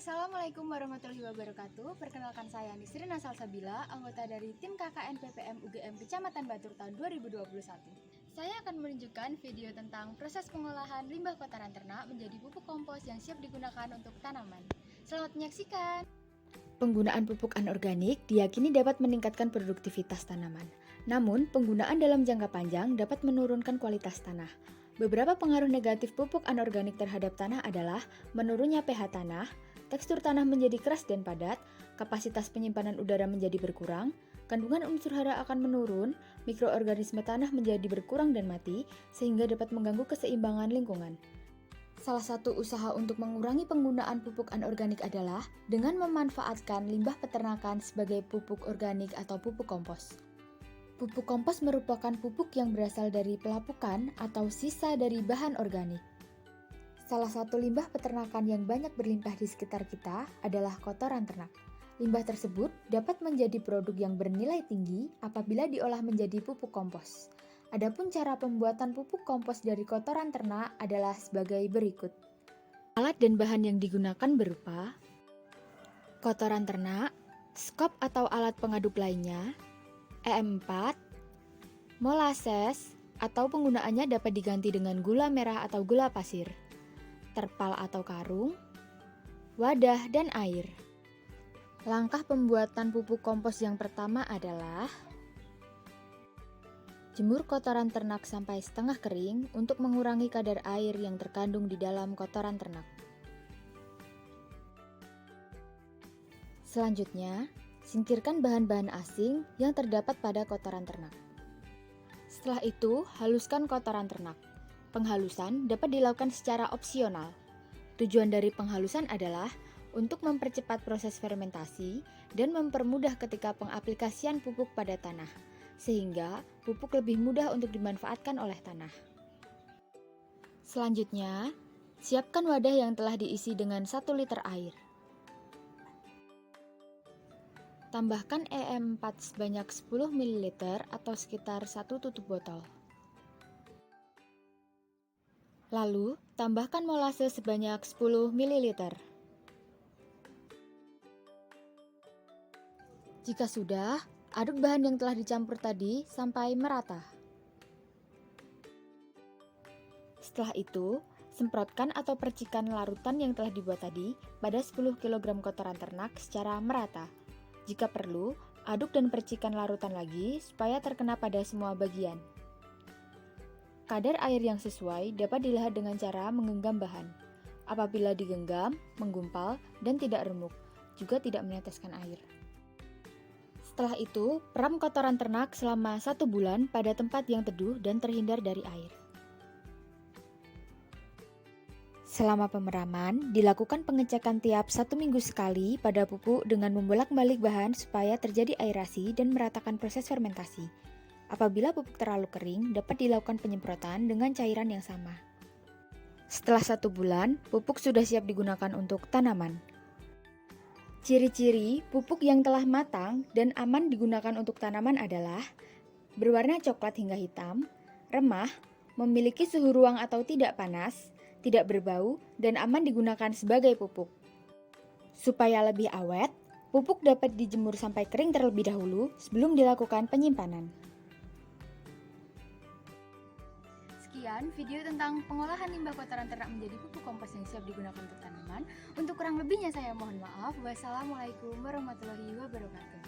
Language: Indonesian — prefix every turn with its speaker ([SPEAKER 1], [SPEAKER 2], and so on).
[SPEAKER 1] Assalamualaikum warahmatullahi wabarakatuh. Perkenalkan saya Nisrina Salsabila, anggota dari tim KKN PPM UGM Kecamatan Batur tahun 2021. Saya akan menunjukkan video tentang proses pengolahan limbah kotoran ternak menjadi pupuk kompos yang siap digunakan untuk tanaman. Selamat menyaksikan. Penggunaan pupuk anorganik diyakini dapat meningkatkan produktivitas tanaman. Namun, penggunaan dalam jangka panjang dapat menurunkan kualitas tanah. Beberapa pengaruh negatif pupuk anorganik terhadap tanah adalah menurunnya pH tanah, tekstur tanah menjadi keras dan padat, kapasitas penyimpanan udara menjadi berkurang, kandungan unsur hara akan menurun, mikroorganisme tanah menjadi berkurang dan mati, sehingga dapat mengganggu keseimbangan lingkungan. Salah satu usaha untuk mengurangi penggunaan pupuk anorganik adalah dengan memanfaatkan limbah peternakan sebagai pupuk organik atau pupuk kompos. Pupuk kompos merupakan pupuk yang berasal dari pelapukan atau sisa dari bahan organik. Salah satu limbah peternakan yang banyak berlimpah di sekitar kita adalah kotoran ternak. Limbah tersebut dapat menjadi produk yang bernilai tinggi apabila diolah menjadi pupuk kompos. Adapun cara pembuatan pupuk kompos dari kotoran ternak adalah sebagai berikut. Alat dan bahan yang digunakan berupa kotoran ternak, skop atau alat pengaduk lainnya, EM4, molases atau penggunaannya dapat diganti dengan gula merah atau gula pasir, terpal atau karung, wadah, dan air. Langkah pembuatan pupuk kompos yang pertama adalah jemur kotoran ternak sampai setengah kering untuk mengurangi kadar air yang terkandung di dalam kotoran ternak. Selanjutnya, singkirkan bahan-bahan asing yang terdapat pada kotoran ternak. Setelah itu, haluskan kotoran ternak. Penghalusan dapat dilakukan secara opsional. Tujuan dari penghalusan adalah untuk mempercepat proses fermentasi dan mempermudah ketika pengaplikasian pupuk pada tanah, sehingga pupuk lebih mudah untuk dimanfaatkan oleh tanah. Selanjutnya, siapkan wadah yang telah diisi dengan 1 liter air. Tambahkan EM4 sebanyak 10 ml atau sekitar 1 tutup botol. Lalu, tambahkan molase sebanyak 10 ml. Jika sudah, aduk bahan yang telah dicampur tadi sampai merata. Setelah itu, semprotkan atau percikan larutan yang telah dibuat tadi pada 10 kg kotoran ternak secara merata. Jika perlu, aduk dan percikan larutan lagi supaya terkena pada semua bagian. Kadar air yang sesuai dapat dilihat dengan cara menggenggam bahan. Apabila digenggam, menggumpal, dan tidak remuk, juga tidak meneteskan air. Setelah itu, peram kotoran ternak selama 1 bulan pada tempat yang teduh dan terhindar dari air. Selama pemeraman, dilakukan pengecekan tiap 1 minggu sekali pada pupuk dengan membolak-balik bahan supaya terjadi aerasi dan meratakan proses fermentasi. Apabila pupuk terlalu kering, dapat dilakukan penyemprotan dengan cairan yang sama. Setelah 1 bulan, pupuk sudah siap digunakan untuk tanaman. Ciri-ciri pupuk yang telah matang dan aman digunakan untuk tanaman adalah berwarna coklat hingga hitam, remah, memiliki suhu ruang atau tidak panas, tidak berbau, dan aman digunakan sebagai pupuk. Supaya lebih awet, pupuk dapat dijemur sampai kering terlebih dahulu sebelum dilakukan penyimpanan. Sekian video tentang pengolahan limbah kotoran ternak menjadi pupuk kompos yang siap digunakan untuk tanaman. Untuk kurang lebihnya saya mohon maaf. Wassalamualaikum warahmatullahi wabarakatuh.